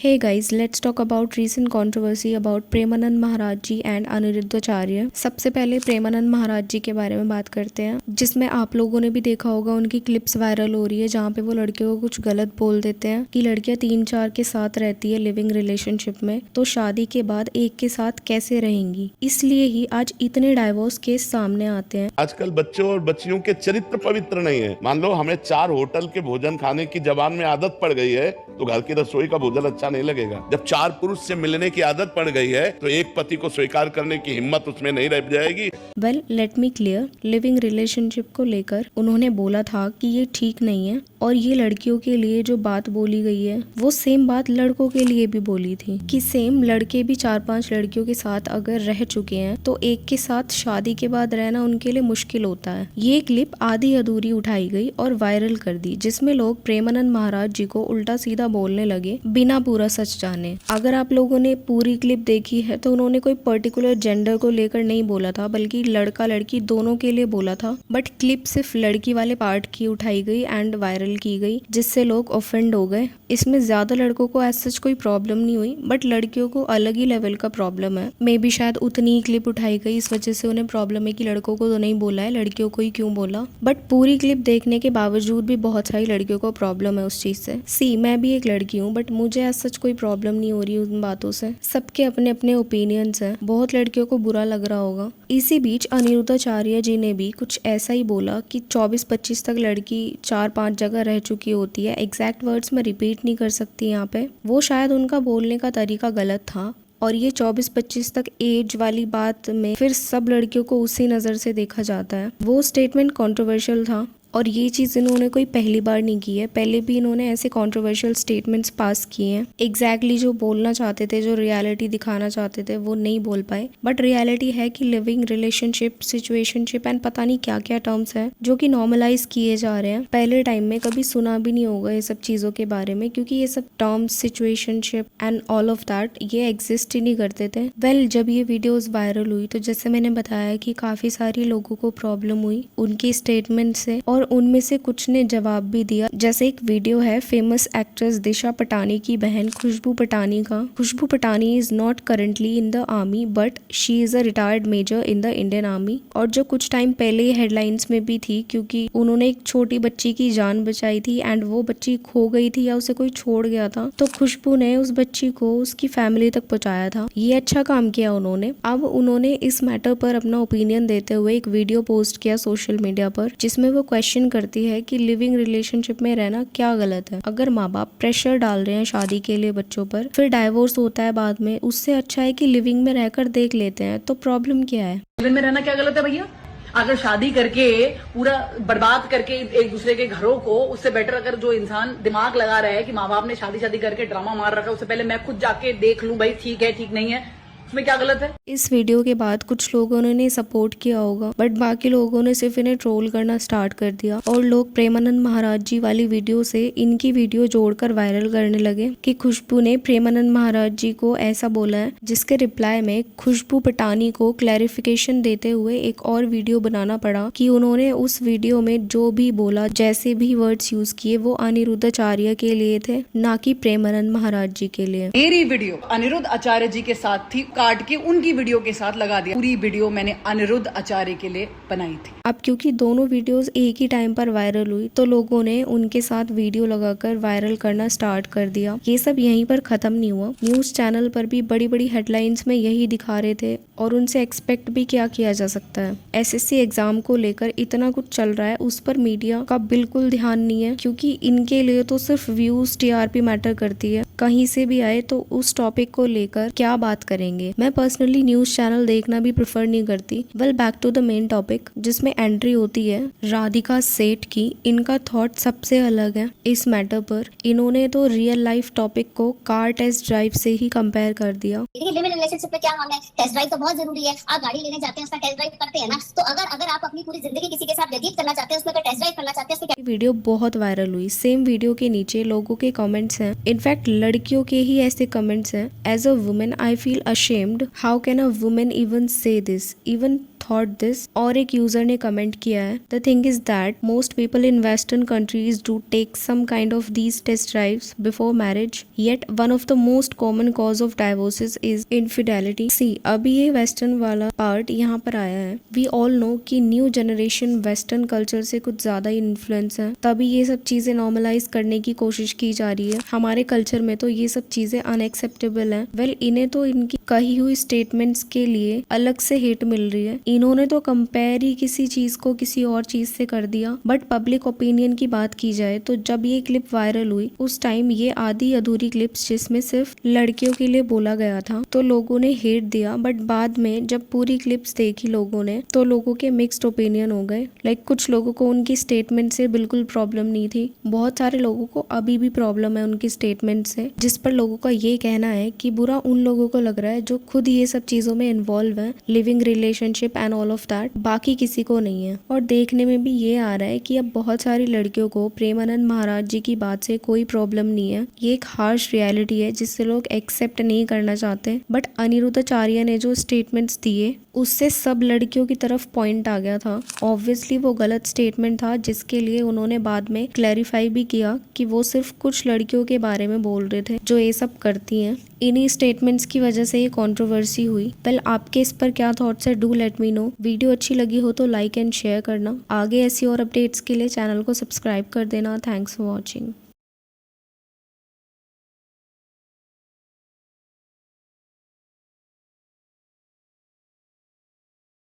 Hey guys, let's talk about recent controversy about Premanand Maharaj ji and Aniruddhacharya. सबसे पहले प्रेमानंद महाराज जी के बारे में बात करते हैं, जिसमें आप लोगों ने भी देखा होगा उनकी क्लिप्स वायरल हो रही है जहाँ पे वो लड़कियों को कुछ गलत बोल देते हैं कि लड़कियां 3-4 के साथ रहती है लिविंग रिलेशनशिप में, तो शादी के बाद एक के साथ कैसे रहेंगी। इसलिए ही आज इतने डाइवोर्स केस सामने आते हैं। आजकल बच्चों और बच्चियों के चरित्र पवित्र नहीं है। मान लो हमें 4 होटल के भोजन खाने की जबान में आदत पड़ गई है तो घर की रसोई का भोजन अच्छा नहीं लगेगा। जब 4 पुरुष से मिलने की आदत पड़ गई है तो एक पति को स्वीकार करने की हिम्मत उसमें नहीं रह जाएगी। Well let me clear, living relationship को लेकर उन्होंने बोला था कि ये ठीक नहीं है, और ये लड़कियों के लिए जो बात बोली गई है वो सेम बात लड़कों के लिए भी बोली थी कि सेम लड़के भी 4-5 लड़कियों के साथ अगर रह चुके हैं तो एक के साथ शादी के बाद रहना उनके लिए मुश्किल होता है। ये क्लिप आधी अधूरी उठाई गई और वायरल कर दी, जिसमें लोग प्रेमानंद महाराज जी को उल्टा सीधा बोलने लगे बिना पूरा सच जाने। अगर आप लोगों ने पूरी क्लिप देखी है तो उन्होंने कोई पर्टिकुलर जेंडर को लेकर नहीं बोला था, बल्कि लड़का लड़की दोनों के लिए बोला था। बट क्लिप सिर्फ लड़की वाले पार्ट की उठाई गई एंड वायरल की गई, जिससे लोग ऑफेंड हो गए। इसमें ज्यादा लड़कों को ऐसा सच कोई प्रॉब्लम नहीं हुई, बट लड़कियों को अलग ही लेवल का प्रॉब्लम है। मे बी शायद उतनी ही क्लिप उठाई गई, इस वजह से उन्हें प्रॉब्लम है कि लड़कों को तो नहीं बोला है, लड़कियों को ही क्यों बोला। बट पूरी क्लिप देखने के बावजूद भी बहुत सारी लड़कियों को प्रॉब्लम है उस चीज से। सी मैं भी एक लड़की हूँ, बट मुझे ऐसा सच कोई प्रॉब्लम नहीं हो रही उन बातों से। सबके अपने अपने ओपिनियंस हैं, बहुत लड़कियों को बुरा लग रहा होगा। इसी बीच अनिरुद्धाचार्य जी ने भी कुछ ऐसा ही बोला कि 24-25 तक लड़की 4-5 जगह रह चुकी होती है। एग्जैक्ट वर्ड्स में रिपीट नहीं कर सकती यहाँ पे, वो शायद उनका बोलने का तरीका गलत था। और ये 24-25 तक एज वाली बात में फिर सब लड़कियों को उसी नज़र से देखा जाता है। वो स्टेटमेंट कंट्रोवर्शियल था, और ये चीज़ इन्होंने कोई पहली बार नहीं की है, पहले भी इन्होंने ऐसे कंट्रोवर्शियल स्टेटमेंट्स पास किए हैं। एग्जैक्टली जो बोलना चाहते थे, जो रियलिटी दिखाना चाहते थे, वो नहीं बोल पाए। बट रियलिटी है कि लिविंग रिलेशनशिप, सिचुएशनशिप एंड पता नहीं क्या क्या टर्म्स हैं जो कि नॉर्मलाइज किए जा रहे हैं। पहले टाइम में कभी सुना भी नहीं होगा ये सब चीज़ों के बारे में, क्योंकि ये सब terms, situationship and all of that ये एग्जिस्ट ही नहीं करते थे। वेल जब ये वीडियोज वायरल हुई तो जैसे मैंने बताया कि काफ़ी सारी लोगों को प्रॉब्लम हुई उनकी स्टेटमेंट से, और उनमें से कुछ ने जवाब भी दिया। जैसे एक वीडियो है फेमस एक्ट्रेस दिशा पटानी की बहन खुशबू पटानी का। Khushboo Patani is not currently in the army, but she is a retired major in the Indian army, और जो कुछ टाइम पहले हेडलाइंस में भी थी क्योंकि उन्होंने एक छोटी बच्ची की जान बचाई थी एंड वो बच्ची खो गई थी या उसे कोई छोड़ गया था, तो खुशबू ने उस बच्ची को उसकी फैमिली तक पहुंचाया था। ये अच्छा काम किया उन्होंने। अब उन्होंने इस मैटर पर अपना ओपिनियन देते हुए एक वीडियो पोस्ट किया सोशल मीडिया पर, जिसमें वो क्वेश्चन करती है कि लिविंग रिलेशनशिप में रहना क्या गलत है। अगर माँ बाप प्रेशर डाल रहे हैं शादी के लिए बच्चों पर, फिर डाइवोर्स होता है बाद में, उससे अच्छा है कि लिविंग में रहकर देख लेते हैं, तो प्रॉब्लम क्या है। लिविंग में रहना क्या गलत है भैया? अगर शादी करके पूरा बर्बाद करके एक दूसरे के घरों को, उससे बेटर अगर जो इंसान दिमाग लगा रहा है कि माँ बाप ने शादी करके ड्रामा मार रखा है, उससे पहले मैं खुद जाके देख लूं भाई ठीक है ठीक नहीं है, उसमें क्या गलत है। इस वीडियो के बाद कुछ लोगों ने सपोर्ट किया होगा, बट बाकी लोगों ने सिर्फ इन्हें ट्रोल करना स्टार्ट कर दिया, और लोग प्रेमानंद महाराज जी वाली वीडियो से इनकी वीडियो जोड़कर वायरल करने लगे कि खुशबू ने प्रेमानंद महाराज जी को ऐसा बोला है, जिसके रिप्लाई में खुशबू पटानी को क्लैरिफिकेशन देते हुए एक और वीडियो बनाना पड़ा कि उन्होंने उस वीडियो में जो भी बोला, जैसे भी वर्ड्स यूज किए, वो अनिरुद्धाचार्य के लिए थे, ना कि प्रेमानंद महाराज जी के लिए। मेरी वीडियो अनिरुद्ध आचार्य जी के साथ थी, काट के उनकी वीडियो के साथ लगा दिया। पूरी वीडियो मैंने अनिरुद्ध आचार्य के लिए बनाई थी। अब क्योंकि दोनों वीडियोस एक ही टाइम पर वायरल हुई, तो लोगों ने उनके साथ वीडियो लगाकर वायरल करना स्टार्ट कर दिया। ये सब यहीं पर खत्म नहीं हुआ, न्यूज चैनल पर भी बड़ी बड़ी हेडलाइंस में यही दिखा रहे थे, और उनसे एक्सपेक्ट भी क्या किया जा सकता है। एसएससी एग्जाम को लेकर इतना कुछ चल रहा है, उस पर मीडिया का बिल्कुल ध्यान नहीं है, क्योंकि इनके लिए तो सिर्फ व्यूज, टीआरपी मैटर करती है। कहीं से भी आए तो उस टॉपिक को लेकर क्या बात करेंगे। मैं पर्सनली न्यूज चैनल देखना भी प्रेफर नहीं करती। Well back to the main topic, जिसमें एंट्री होती है राधिका सेठ की। इनका थॉट सबसे अलग है इस मैटर पर। इन्होंने तो रियल लाइफ टॉपिक को कार टेस्ट ड्राइव से ही कंपेयर कर दिया। लिविंग रिलेशनशिप में क्या मामला है, टेस्ट ड्राइव तो बहुत जरूरी है। आप गाड़ी लेने जाते हैं, उसका टेस्ट ड्राइव करते हैं ना, तो अगर आप अपनी पूरी जिंदगी किसी के साथ व्यतीत करना चाहते हैं, उसमें टेस्ट ड्राइव करना चाहते हैं, उसमें वीडियो बहुत वायरल हुई। सेम वीडियो के नीचे लोगों के कमेंट्स हैं, इनफैक्ट लड़कियों के ही ऐसे कमेंट्स हैं, as a women I feel ashamed, how can a women even say this, even thought this. और एक यूजर ने कमेंट किया है, the thing is that most people in western countries do take some kind of these test drives before marriage, yet one of the most common cause of divorces is infidelity. See, अभी ये western वाला part यहाँ पर आया है। We all no कि new generation western culture से कुछ ज्यादा ही इन्फ्लुएंस है, तभी ये सब चीजें नॉर्मलाइज करने की कोशिश की जा रही है। हमारे कल्चर में तो ये सब चीजें अनएक्सेप्टेबल है। वेल, इन्हें तो इनकी कही हुई स्टेटमेंट्स के लिए अलग से हेट मिल रही है। इन्होंने तो कंपेयर ही किसी चीज को किसी और चीज से कर दिया। बट पब्लिक ओपिनियन की बात की जाए तो जब ये क्लिप वायरल हुई उस टाइम ये आधी अधूरी क्लिप्स जिसमें सिर्फ लड़कियों के लिए बोला गया था तो लोगों ने हेट दिया। बट बाद में जब पूरी क्लिप्स देखी लोगों ने तो लोगों के मिक्स्ड ओपिनियन हो गए। लाइक कुछ लोगों को उनकी स्टेटमेंट से बिल्कुल प्रॉब्लम नहीं थी, बहुत सारे लोगों को अभी भी प्रॉब्लम है उनकी स्टेटमेंट से, जिस पर लोगों का ये कहना है कि बुरा उन लोगों को लग रहा है जो खुद ये सब चीजों में इन्वॉल्व है, living relationship and all of that, बाकी किसी को नहीं है। और देखने में भी ये आ रहा है कि अब बहुत सारी लड़कियों को प्रेमानंद महाराज जी की बात से कोई प्रॉब्लम नहीं है। ये एक हार्श रियलिटी है जिससे लोग एक्सेप्ट नहीं करना चाहते। बट अनिरुद्धाचार्य ने जो स्टेटमेंट्स दिए उससे सब लड़कियों की तरफ पॉइंट आ गया था। ऑब्वियसली वो गलत स्टेटमेंट था जिसके लिए उन्होंने बाद में क्लैरिफाई भी किया कि वो सिर्फ कुछ लड़कियों के बारे में बोल रहे थे जो ये सब करती हैं। इन्हीं स्टेटमेंट्स की वजह से ये कंट्रोवर्सी हुई। वेल, आपके इस पर क्या थॉट्स है, do let me know. Video अच्छी लगी हो तो लाइक एंड शेयर करना। आगे ऐसी और अपडेट्स के लिए चैनल को सब्सक्राइब कर देना। Thanks for watching.